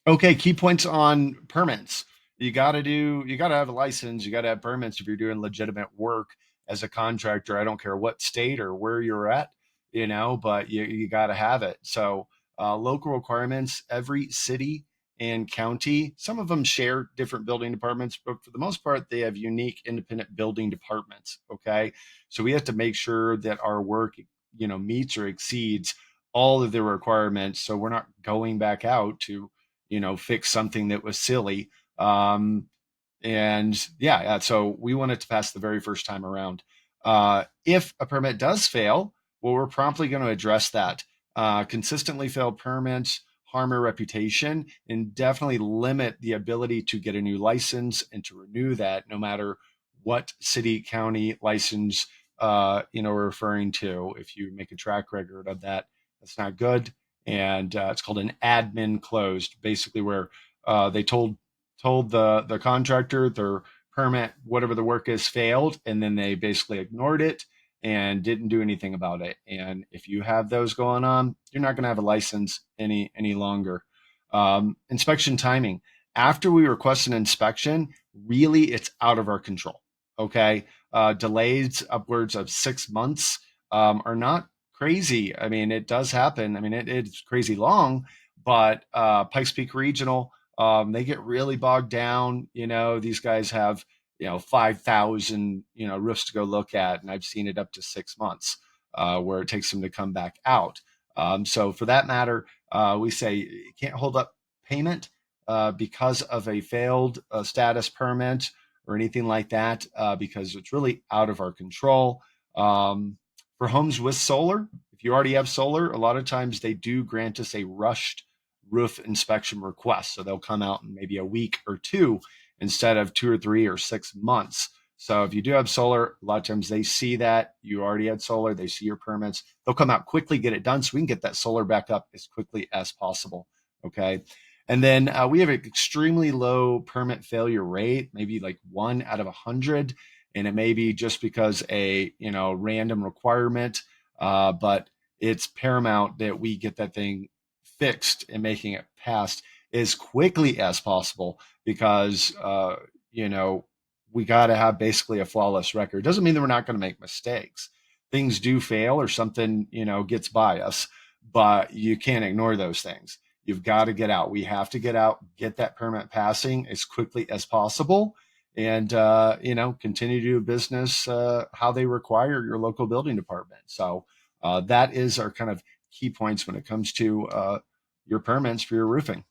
Okay, key points on permits. You got to have a license, you got to have permits if you're doing legitimate work as a contractor. I don't care what state or where you're at, but you got to have it. So, local requirements, every city and county, some of them share different building departments, but for the most part, they have unique independent building departments. Okay. So we have to make sure that our work, meets or exceeds all of the requirements. So we're not going back out to fix something that was silly. Um, and yeah, so we want it to pass the very first time around. If a permit does fail, well, we're promptly going to address that. Consistently failed permits harm our reputation and definitely limit the ability to get a new license and to renew that, no matter what city, county license we're referring to. If you make a track record of that, that's not good. And it's called an admin closed, basically where they told the contractor their permit, whatever the work is, failed, and then they basically ignored it and didn't do anything about it. And if you have those going on, you're not going to have a license any longer. Inspection timing. After we request an inspection, really it's out of our control. Okay, delays upwards of 6 months are not crazy. I mean, it does happen. I mean, it's crazy long, but Pikes Peak Regional, they get really bogged down. These guys have 5,000 roofs to go look at, and I've seen it up to 6 months where it takes them to come back out. So for that matter, we say you can't hold up payment because of a failed status permit or anything like that, because it's really out of our control. For homes with solar, if you already have solar, a lot of times they do grant us a rushed roof inspection request. So they'll come out in maybe a week or two instead of 2 or 3 or 6 months. So if you do have solar, a lot of times they see that you already had solar, they see your permits, they'll come out quickly, get it done so we can get that solar back up as quickly as possible. Okay. And then we have an extremely low permit failure rate, maybe like 1 out of 100. And it may be just because a random requirement, but it's paramount that we get that thing fixed and making it passed as quickly as possible because you know we got to have basically a flawless record. Doesn't mean that we're not going to make mistakes. Things do fail or something gets by us, but you can't ignore those things. You've got to get out. We have to get out, get that permit passing as quickly as possible, and continue to do business how they require your local building department. So that is our kind of key points when it comes to your permits for your roofing.